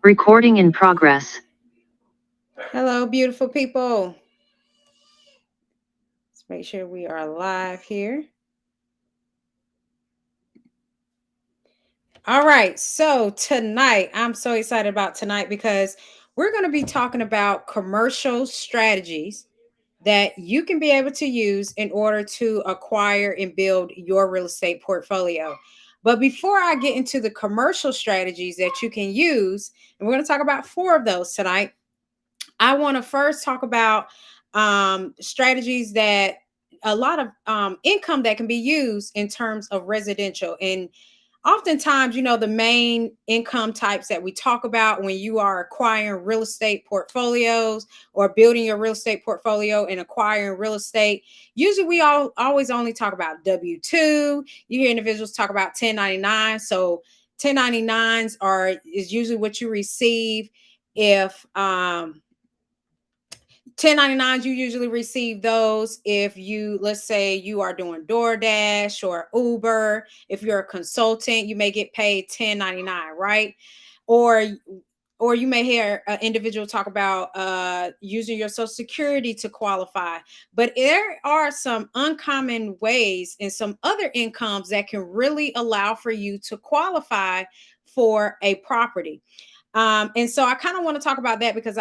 Recording in progress. Hello, beautiful people. Let's make sure we are live here. All right. So tonight, I'm so excited about tonight because we're going to be talking about commercial strategies that you can be able to use in order to acquire and build your real estate portfolio. But before I get into the commercial strategies that you can use, and we're going to talk about four of those tonight, I want to first talk about strategies that a lot of income that can be used in terms of residential. And oftentimes, the main income types that we talk about when you are acquiring real estate portfolios or building your real estate portfolio and acquiring real estate, usually we all always only talk about W-2. You hear individuals talk about 1099. So 1099s is usually what you receive if 1099s, you usually receive those if you, let's say you are doing DoorDash or Uber. If you're a consultant, you may get paid 1099, right? Or or you may hear an individual talk about using your social security to qualify. But there are some uncommon ways and some other incomes that can really allow for you to qualify for a property. And so I kind of want to talk about that because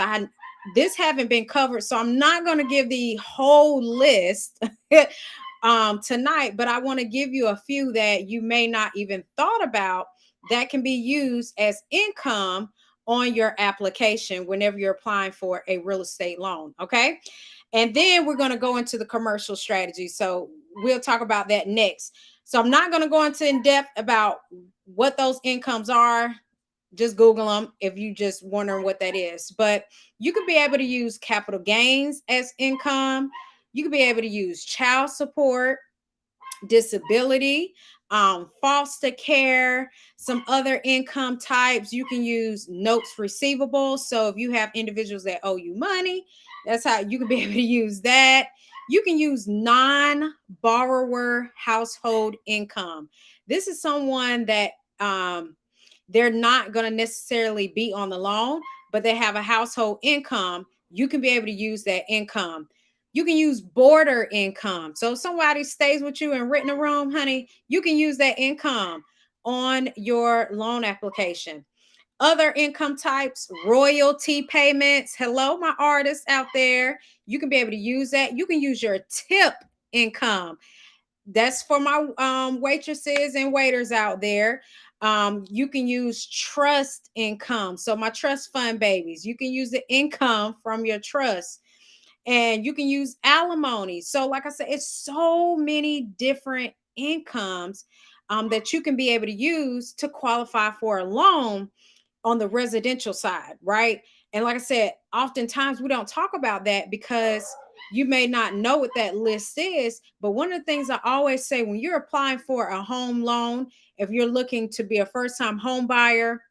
this haven't been covered. So I'm not going to give the whole list tonight, but I want to give you a few that you may not even thought about that can be used as income on your application whenever you're applying for a real estate loan. Okay. And then we're going to go into the commercial strategy. So we'll talk about that next. So I'm not going to go into in depth about what those incomes are. Just Google them if you just wondering what that is. But you could be able to use capital gains as income. You could be able to use child support, disability, foster care, some other income types. You can use notes receivable. So if you have individuals that owe you money, that's how you can be able to use that. You can use non-borrower household income. This is someone that they're not going to necessarily be on the loan, but they have a household income. You can be able to use that income. You can use border income. So if somebody stays with you and rent a room, honey, you can use that income on your loan application. Other income types, royalty payments. Hello, my artists out there. You can be able to use that. You can use your tip income. That's for my waitresses and waiters out there. You can use trust income. So my trust fund babies, you can use the income from your trust, and you can use alimony. So like I said, it's so many different incomes that you can be able to use to qualify for a loan on the residential side, right? And like I said, oftentimes we don't talk about that because you may not know what that list is. But one of the things I always say when you're applying for a home loan, if you're looking to be a first time home buyer,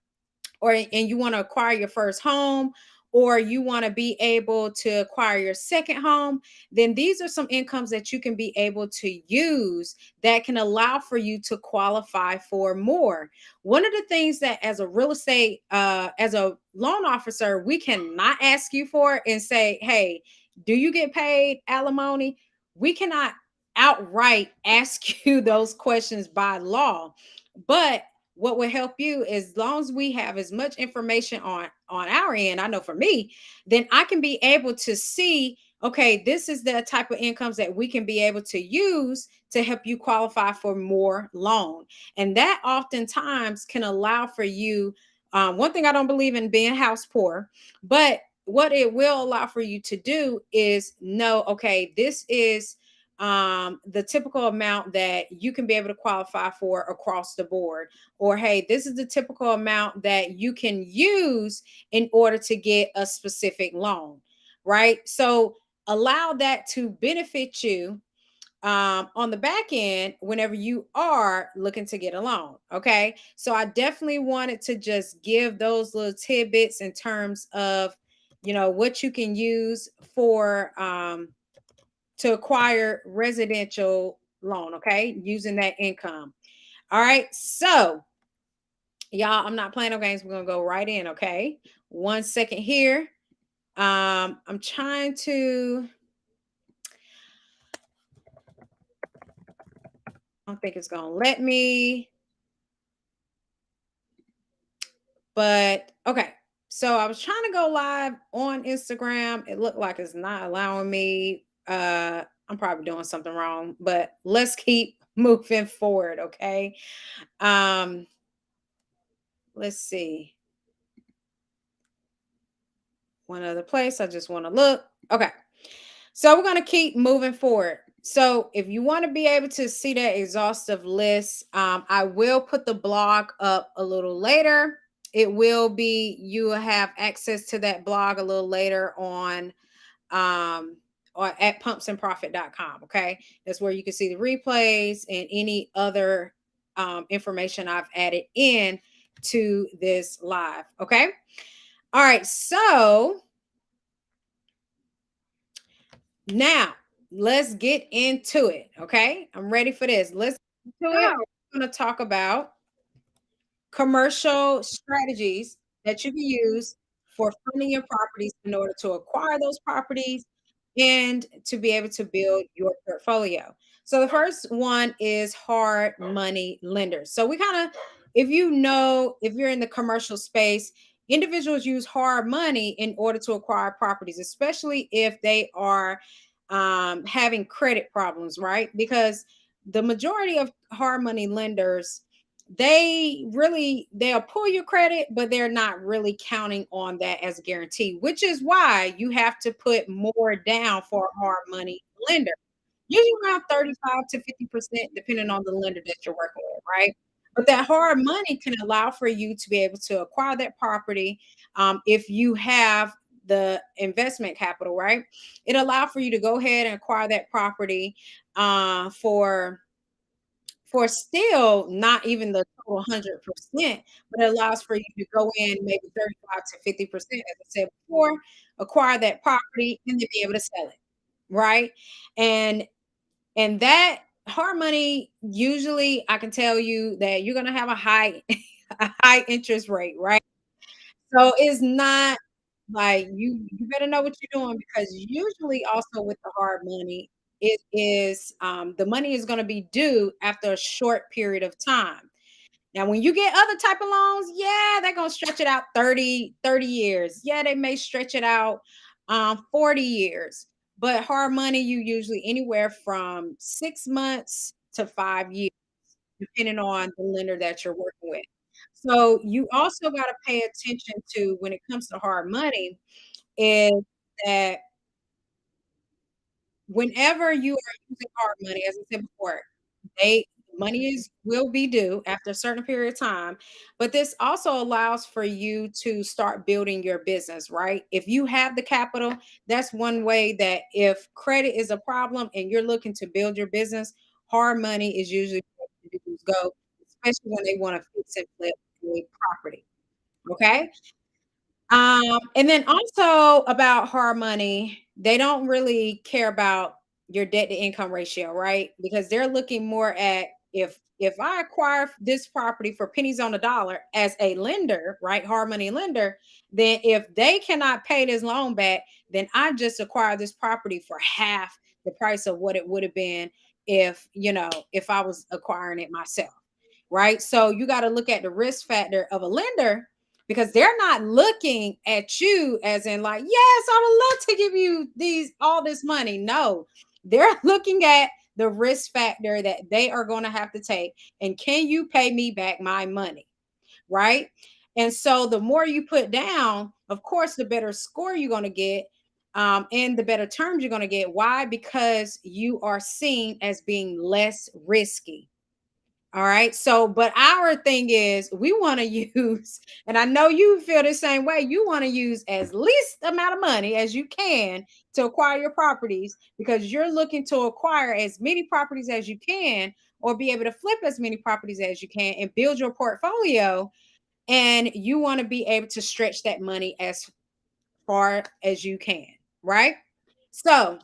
and you want to acquire your first home, or you want to be able to acquire your second home, then these are some incomes that you can be able to use that can allow for you to qualify for more. One of the things that as a real estate as a loan officer we cannot ask you for and say, hey, do you get paid alimony? We cannot outright ask you those questions by law. But what will help you, as long as we have as much information on our end, I know for me, then I can be able to see, okay, this is the type of incomes that we can be able to use to help you qualify for more loan. And that oftentimes can allow for you, one thing, I don't believe in being house poor, but what it will allow for you to do is know, okay, this is the typical amount that you can be able to qualify for across the board. Or hey, this is the typical amount that you can use in order to get a specific loan, right? So allow that to benefit you on the back end whenever you are looking to get a loan. Okay, so I definitely wanted to just give those little tidbits in terms of what you can use for to acquire residential loan, okay, using that income. All right, so Y'all, I'm not playing no games. We're gonna go right in, okay? 1 second here. I'm trying to, I don't think it's gonna let me, but okay. So I was trying to go live on Instagram. It looked like it's not allowing me. I'm probably doing something wrong, but let's keep moving forward, okay? Um, let's see. One other place. I just want to look. Okay. So we're going to keep moving forward. So if you want to be able to see that exhaustive list, I will put the blog up a little later. It will be, you will have access to that blog a little later on, um, or at pumpsandprofit.com. Okay. That's where you can see the replays and any other information I've added in to this live. Okay. All right. So now, let's get into it. Okay. I'm ready for this. Let's get into it. We're going to talk about commercial strategies that you can use for funding your properties in order to acquire those properties and to be able to build your portfolio. So the first one is hard money lenders. So we kind of, if you know, if you're in the commercial space, individuals use hard money in order to acquire properties, especially if they are having credit problems, right? Because the majority of hard money lenders, they'll pull your credit, but they're not really counting on that as a guarantee, which is why you have to put more down for a hard money lender, usually around 35 to 50%, depending on the lender that you're working with, right? But that hard money can allow for you to be able to acquire that property, if you have the investment capital, right? It allows for you to go ahead and acquire that property for still not even the total 100%, but it allows for you to go in maybe 35 to 50%, as I said before, acquire that property, and then be able to sell it, right? And that hard money, usually I can tell you that you're gonna have a high a high interest rate, right? So it's not like you better know what you're doing, because usually also with the hard money, it is the money is going to be due after a short period of time. Now, when you get other type of loans, yeah, they're going to stretch it out 30 years. Yeah, they may stretch it out 40 years. But hard money, you usually anywhere from 6 months to 5 years, depending on the lender that you're working with. So you also got to pay attention to, when it comes to hard money, is that whenever you are using hard money, as I said before, they money is will be due after a certain period of time. But this also allows for you to start building your business, right? If you have the capital, that's one way that if credit is a problem and you're looking to build your business, hard money is usually where individuals go, especially when they want to fix and flip a property. Okay. And then also about hard money, they don't really care about your debt to income ratio, right? Because they're looking more at, if I acquire this property for pennies on the dollar as a lender, right? Hard money lender, then if they cannot pay this loan back, then I just acquired this property for half the price of what it would have been if I was acquiring it myself. Right. So you got to look at the risk factor of a lender, because they're not looking at you as in like, yes, I would love to give you all this money. No, they're looking at the risk factor that they are going to have to take, and can you pay me back my money, right? And so the more you put down, of course, the better score you're going to get, and the better terms you're going to get. Why? Because you are seen as being less risky. All right. So, but our thing is, we want to use, and I know you feel the same way, you want to use as least amount of money as you can to acquire your properties, because you're looking to acquire as many properties as you can, or be able to flip as many properties as you can and build your portfolio. And you want to be able to stretch that money as far as you can. Right. So,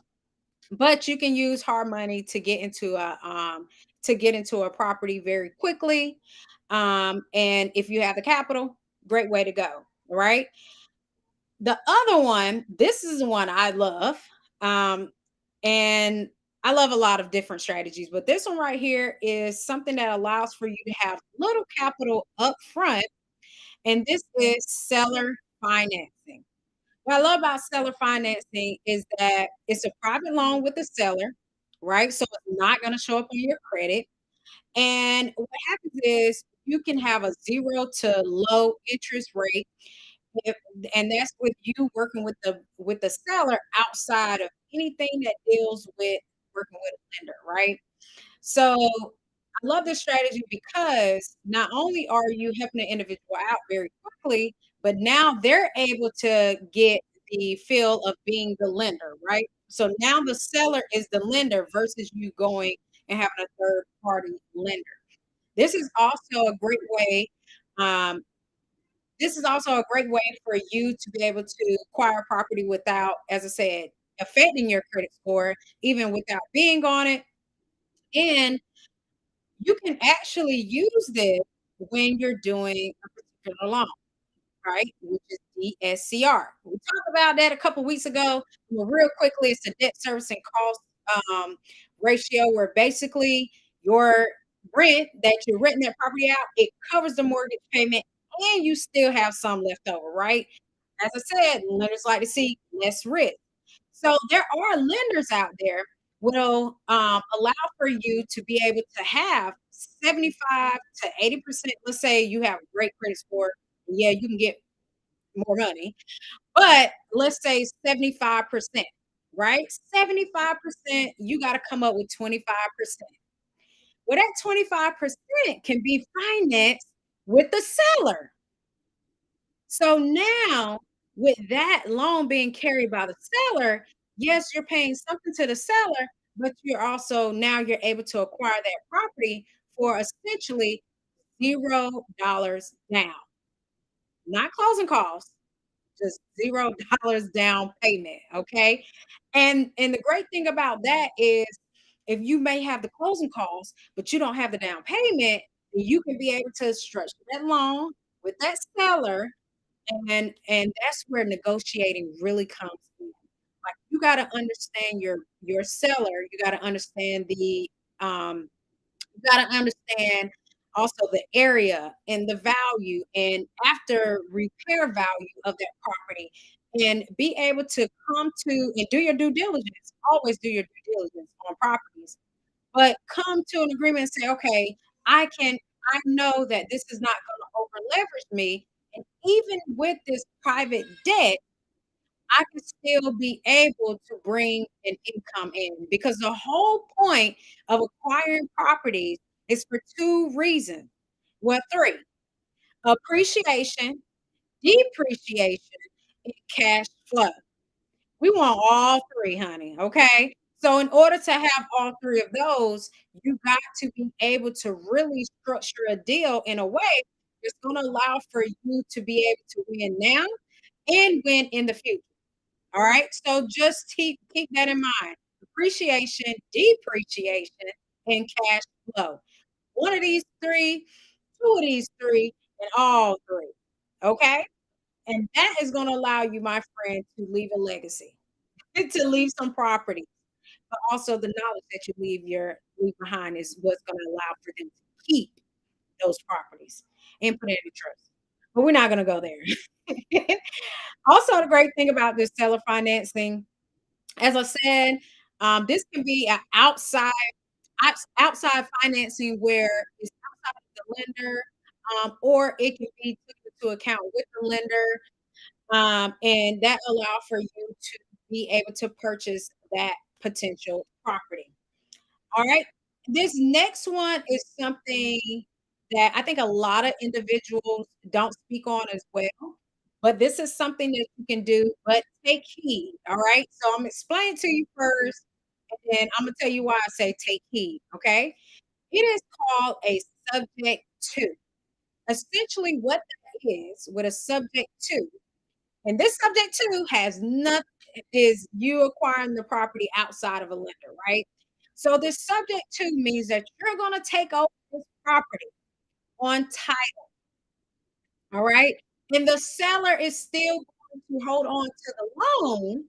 but you can use hard money to get into a property very quickly. And if you have the capital, great way to go. Right. The other one, this is one I love. Um, and I love a lot of different strategies, but this one right here is something that allows for you to have little capital up front, and this is seller financing. What I love about seller financing is that it's a private loan with the seller, right? So it's not going to show up on your credit. And what happens is you can have a zero to low interest rate if and that's with you working with the seller outside of anything that deals with working with a lender, right? So I love this strategy because not only are you helping the individual out very quickly, but now they're able to get the feel of being the lender, right? So now the seller is the lender versus you going and having a third party lender. This is also a great way um, this is also a great way for you to be able to acquire property without, as I said, affecting your credit score, even without being on it. And you can actually use this when you're doing a particular loan, right? Which is DSCR. We talked about that a couple weeks ago. Well, real quickly, it's a debt servicing cost um, ratio where basically your rent that you're renting that property out, it covers the mortgage payment and you still have some left over, right? As I said, lenders like to see less risk. So there are lenders out there will allow for you to be able to have 75 to 80%. Let's say you have a great credit score. Yeah, you can get more money, but let's say 75%, right? 75%, you got to come up with 25%. Well, that 25% can be financed with the seller. So now, with that loan being carried by the seller, yes, you're paying something to the seller, but you're also now you're able to acquire that property for essentially $0 down, not closing costs, just $0 down payment. Okay. And the great thing about that is if you may have the closing costs, but you don't have the down payment, then you can be able to structure that loan with that seller and that's where negotiating really comes in. Like, you gotta understand your seller, you gotta understand um, you gotta understand also the area and the value and after repair value of that property, and be able to come to and do your due diligence. Always do your due diligence on properties, but come to an agreement and say, "Okay, I know that this is not gonna over leverage me, and even with this private debt, I can still be able to bring an income in," because the whole point of acquiring properties is for 2 reasons. Well, 3: appreciation, depreciation, and cash flow. We want all 3, honey, okay? So in order to have all 3 of those, you got to be able to really structure a deal in a way that's gonna allow for you to be able to win now and win in the future. All right. So just keep that in mind. Appreciation, depreciation, and cash flow. One of these three, two of these three, and all three. Okay. And that is going to allow you, my friend, to leave a legacy, to leave some property, but also the knowledge that you leave behind is what's going to allow for them to keep those properties and put it in trust. But we're not going to go there. Also, the great thing about this seller financing, as I said, this can be an outside financing where it's outside of the lender, or it can be taken into account with the lender, and that allow for you to be able to purchase that potential property. All right. This next one is something that I think a lot of individuals don't speak on as well, but this is something that you can do, but take heed. All right. So I'm explaining to you first, and then I'm gonna tell you why I say take heed. Okay. It is called a subject to. Essentially, what that is with a subject to, and this subject to has nothing is you acquiring the property outside of a lender, right? So this subject to means that you're going to take over this property. on title. All right. And the seller is still going to hold on to the loan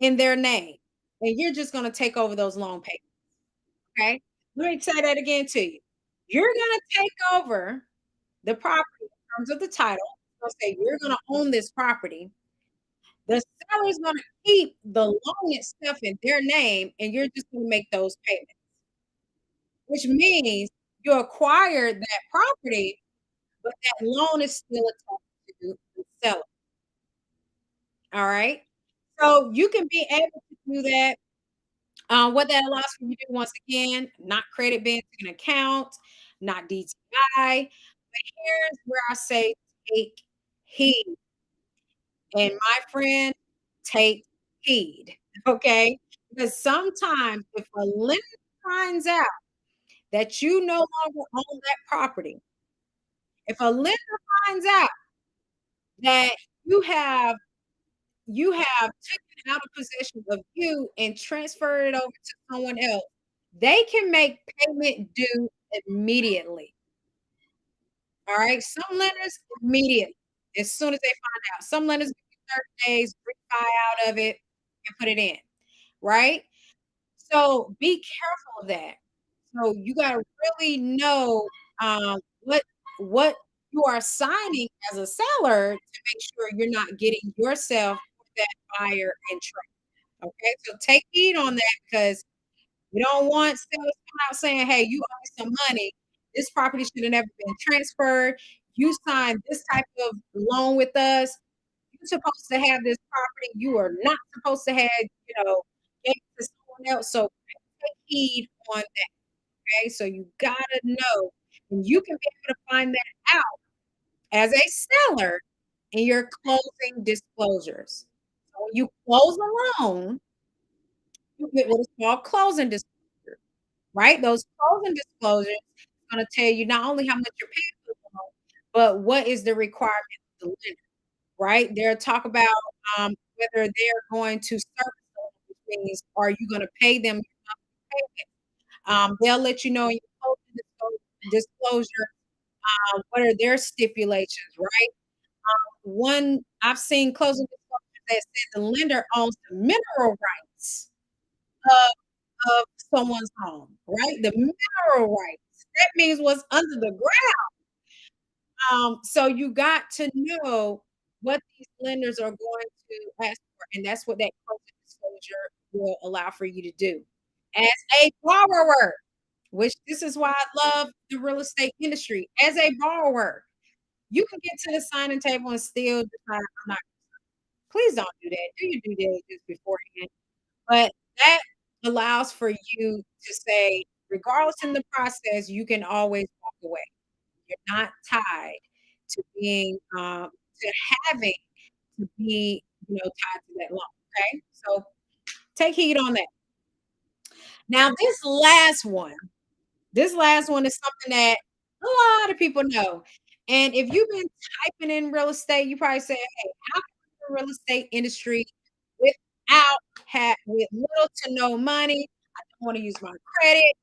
in their name. And you're just going to take over those loan payments. Okay. Let me say that again to you. You're going to take over the property in terms of the title. So say you're going to own this property. The seller is going to keep the loan itself in their name, and you're just going to make those payments, which means you acquired that property, but that loan is still attached to the seller. All right. So you can be able to do that. What that allows for you to do, once again, not credit banking account, not DTI. But here's where I say take heed. And my friend, take heed. Okay. Because sometimes if a lender finds out that you no longer own that property, if a lender finds out that you have taken out of possession of you and transferred it over to someone else, they can make payment due immediately. All right. Some lenders immediately, as soon as they find out. Some lenders give you 30 days, refi out of it and put it in. Right. So be careful of that. So you gotta really know what you are signing as a seller to make sure you're not getting yourself that buyer in trouble. Okay, so take heed on that because you don't want sellers come out saying, "Hey, you owe me some money. This property should have never been transferred. You signed this type of loan with us. You're supposed to have this property. You are not supposed to have, gave it to someone else." So take heed on that. Okay, so you gotta know, and you can be able to find that out as a seller in your closing disclosures. So when you close a loan, you get what is called closing disclosure, right? Those closing disclosures is gonna tell you not only how much you're paying for the loan, but what is the requirement of the lender, right? They'll talk about whether they're going to service the loan, which means are you gonna pay them your monthly payment? They'll let you know in your closing disclosure what are their stipulations, right? One I've seen closing disclosures that said the lender owns the mineral rights of someone's home, right? The mineral rights. That means what's under the ground. So you got to know what these lenders are going to ask for, and that's what that closing disclosure will allow for you to do. As a borrower, which this is why I love the real estate industry. As a borrower, you can get to the signing table and still decide, "I'm not." Please don't do that. Do your due diligence beforehand. But that allows for you to say, regardless in the process, you can always walk away. You're not tied to being to having to be, tied to that loan. Okay. So take heed on that. Now, this last one is something that a lot of people know. And if you've been typing in real estate, you probably say, "Hey, how can the real estate industry without with little to no money? I don't want to use my credit.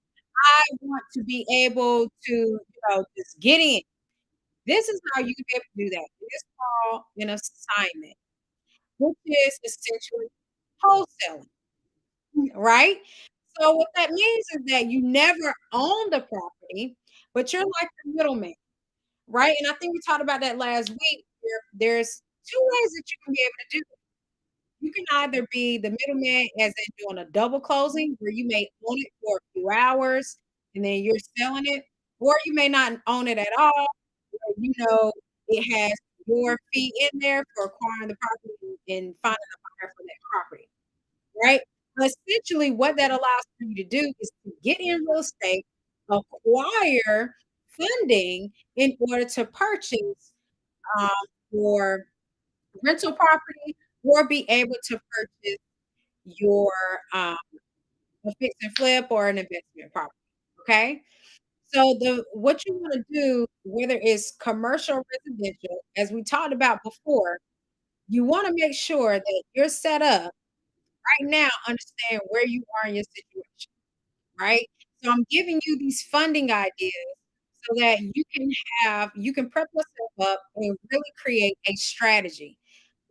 I want to be able to, just get in." This is how you can be able to do that. It is called an assignment, which is essentially wholesaling, right? So what that means is that you never own the property, but you're like the middleman, right? And I think we talked about that last week. There's two ways that you can be able to do it. You can either be the middleman as in doing a double closing where you may own it for a few hours and then you're selling it, or you may not own it at all. Where, it has your fee in there for acquiring the property and finding a buyer for that property, right? But essentially, what that allows for you to do is to get in real estate, acquire funding in order to purchase um, your rental property or be able to purchase your a fix and flip or an investment property. Okay. So the what you want to do, whether it's commercial or residential, as we talked about before, you want to make sure that you're set up right now, understand where you are in your situation, right? So I'm giving you these funding ideas so that you can prep yourself up and really create a strategy.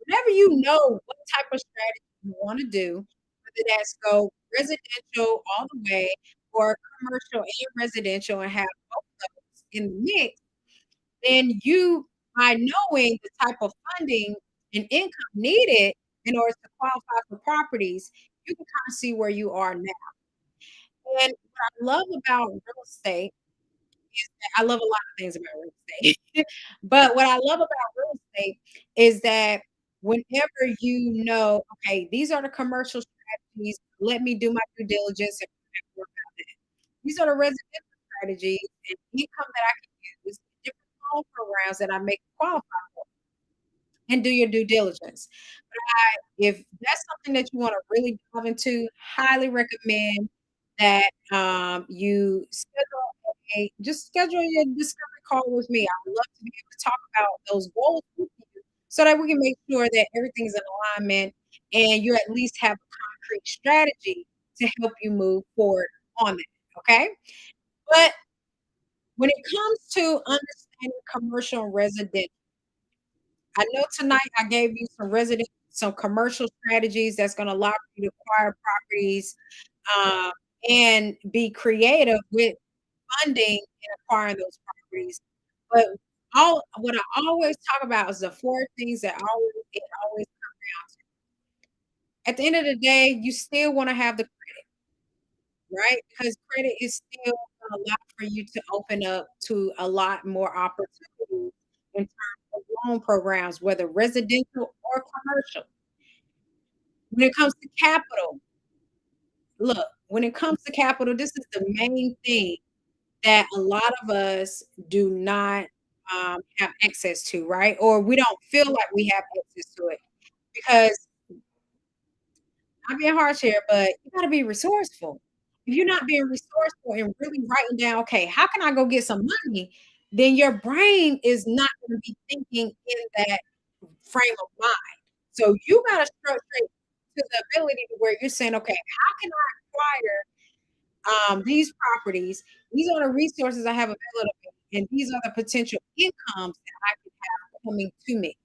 Whenever you know what type of strategy you want to do, whether that's go residential all the way or commercial and residential and have both of those in the mix, then you, by knowing the type of funding and income needed in order to qualify for properties, you can kind of see where you are now. And what I love about real estate is that I love a lot of things about real estate. But what I love about real estate is that whenever you know, okay, these are the commercial strategies, let me do my due diligence and work out that. These are the residential strategies and income that I can use, different loan programs that I make qualify for, and do your due diligence. If that's something that you wanna really dive into, highly recommend that, you schedule your discovery call with me. I would love to be able to talk about those goals with you so that we can make sure that everything's in alignment and you at least have a concrete strategy to help you move forward on it, okay? But when it comes to understanding commercial and residential, I know tonight I gave you some commercial strategies that's gonna allow you to acquire properties, um, and be creative with funding and acquiring those properties. But all what I always talk about is the 4 things that always come down to. At the end of the day, you still wanna have the credit, right? Because credit is still gonna allow for you to open up to a lot more opportunities in terms of loan programs, whether residential or commercial. When it comes to capital, look, when it comes to capital, this is the main thing that a lot of us do not, have access to, right? Or we don't feel like we have access to it because not being harsh here, but you gotta be resourceful. If you're not being resourceful and really writing down, "Okay, how can I go get some money?" Then your brain is not gonna be thinking in that frame of mind. So you gotta structure it to the ability to where you're saying, "Okay, how can I acquire these properties, these are the resources I have available, and these are the potential incomes that I can have coming to me."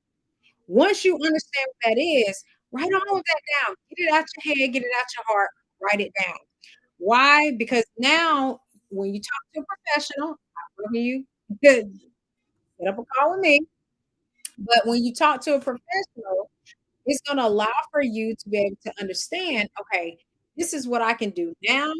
Once you understand what that is, write all of that down. Get it out your head, get it out your heart, write it down. Why? Because now when you talk to a professional, I love you, good, set up a call with me. But when you talk to a professional, it's gonna allow for you to be able to understand, okay, this is what I can do now,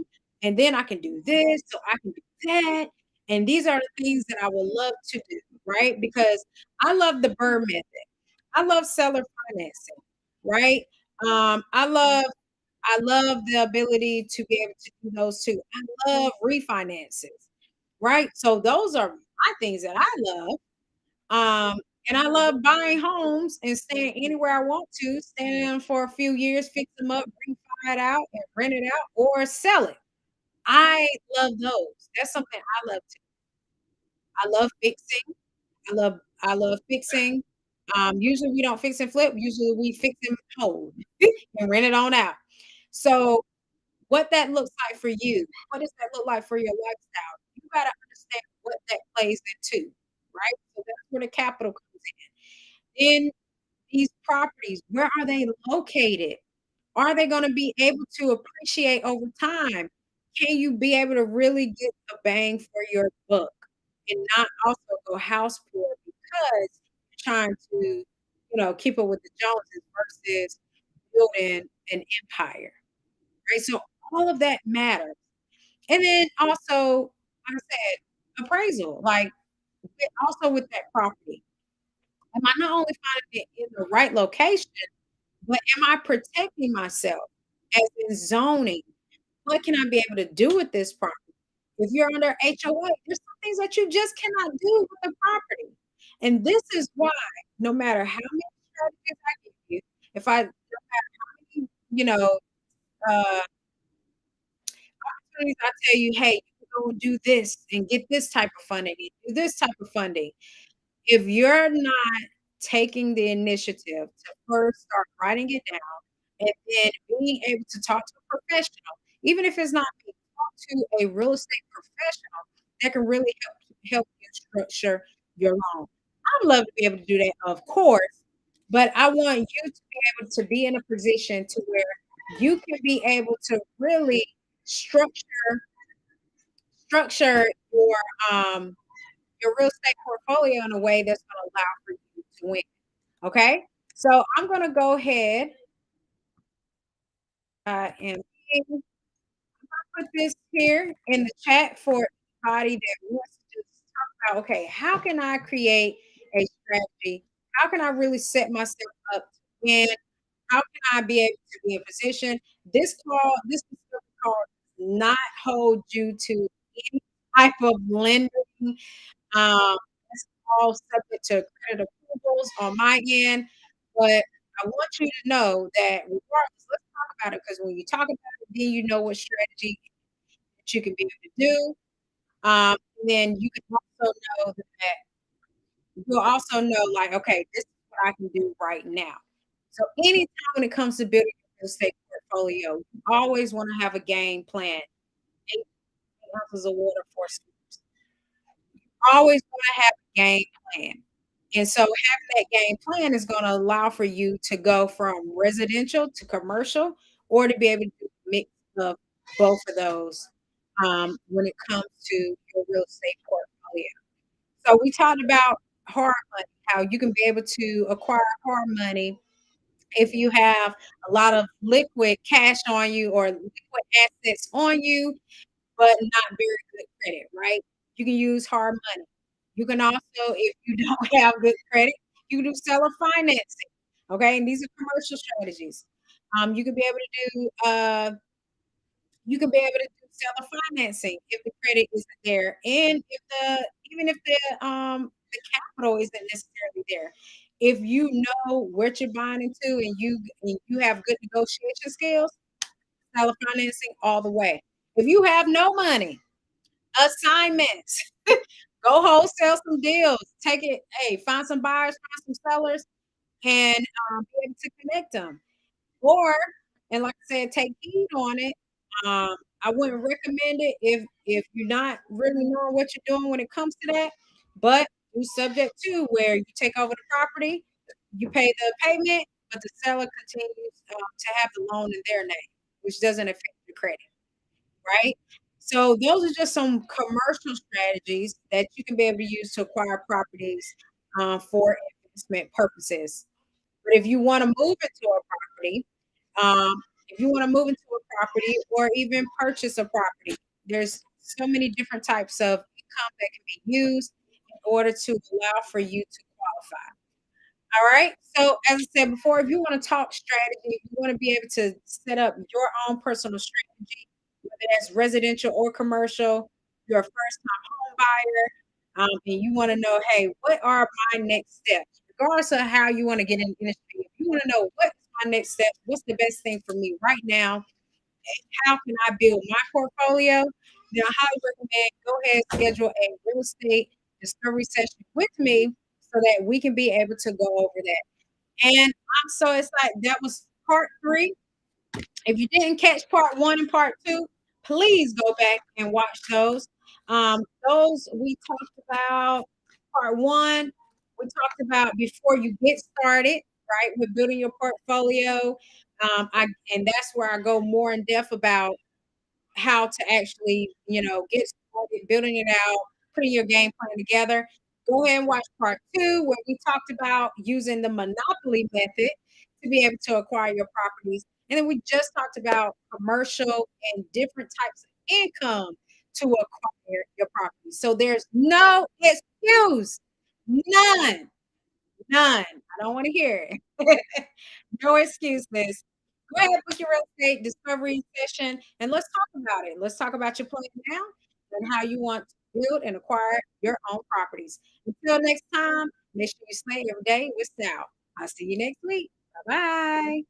and then I can do this, so I can do that, and these are the things that I would love to do, right? Because I love the BRRRR method. I love seller financing, right? I love the ability to be able to do those too. I love refinances, right? So those are my things that I love. And I love buying homes and staying anywhere I want to, stay in for a few years, fix them up, refi it out and rent it out or sell it. I love those. That's something I love too. I love fixing. I love fixing. Usually we don't fix and flip. Usually we fix and hold and rent it on out. So what that looks like for you, what does that look like for your lifestyle? You gotta understand what that plays into, right? So that's where the capital comes in. These properties, where are they located? Are they gonna be able to appreciate over time? Can you be able to really get the bang for your buck and not also go house poor because you're trying to, keep up with the Joneses versus building an empire, right? So all of that matters. And then also, like I said, appraisal, like, also with that property. Am I not only finding it in the right location, but am I protecting myself as in zoning? What can I be able to do with this property? If you're under HOA, there's some things that you just cannot do with the property. And this is why no matter how many strategies I give you, if I no matter how many, uh, opportunities I tell you, "Hey, you can go and do this and get this type of funding, and do this type of funding." If you're not taking the initiative to first start writing it down and then being able to talk to a professional, even if it's not me, talk to a real estate professional that can really help you help you structure your loan. I'd love to be able to do that, of course, but I want you to be able to be in a position to where you can be able to really structure structure your real estate portfolio in a way that's going to allow for you to win. Okay, so I'm going to go ahead and put this here in the chat for anybody that wants to just talk about, okay, how can I create a strategy? How can I really set myself up to win? How can I be able to be in position? This specific call does not hold you to any type of lending. It's all subject to credit approvals on my end, but I want you to know that regardless, let's talk about it because when you talk about it, then you know what strategy that you can be able to do. And then you can also know that you'll also know, like, okay, this is what I can do right now. So anytime when it comes to building a real estate portfolio, you always want to have a game plan. 8 ounces of water for always wanna have a game plan. And so having that game plan is gonna allow for you to go from residential to commercial or to be able to do a mix of both of those, when it comes to your real estate portfolio. So we talked about hard money, how you can be able to acquire hard money if you have a lot of liquid cash on you or liquid assets on you, but not very good credit, right? You can use hard money. You can also, if you don't have good credit, you can do seller financing. Okay, and these are commercial strategies. You can be able to do seller financing if the credit isn't there, and if the even if the capital isn't necessarily there. If you know what you're buying into and you have good negotiation skills, seller financing all the way. If you have no money, assignments. Go wholesale some deals. Take it, hey, find some buyers, find some sellers, and be able to connect them. Or, and like I said, take heed on it. I wouldn't recommend it if you're not really knowing what you're doing when it comes to that. But you subject to where you take over the property, you pay the payment, but the seller continues to have the loan in their name, which doesn't affect the credit, right? So those are just some commercial strategies that you can be able to use to acquire properties for investment purposes. But if you want to move into a property, if you want to move into a property or even purchase a property, there's so many different types of income that can be used in order to allow for you to qualify. All right. So as I said before, if you want to talk strategy, if you want to be able to set up your own personal strategy, whether that's residential or commercial, you're a first-time home buyer, and you want to know, hey, what are my next steps? Regardless of how you want to get in the industry, if you want to know what's my next step, what's the best thing for me right now, how can I build my portfolio? Then I highly recommend go ahead and schedule a real estate discovery session with me so that we can be able to go over that. And I'm so excited. That was part three. If you didn't catch part one and part two, please go back and watch those. Those we talked about part one, we talked about before you get started, right, with building your portfolio. I and that's where I go more in depth about how to actually, get started building it out, putting your game plan together. Go ahead and watch part two, where we talked about using the monopoly method to be able to acquire your properties. And then we just talked about commercial and different types of income to acquire your property. So there's no excuse, none, none. I don't want to hear it. No excuses. Go ahead, book your real estate discovery session, and let's talk about it. Let's talk about your plan now and how you want to build and acquire your own properties. Until next time, make sure you slay every day with style. I'll see you next week. Bye bye.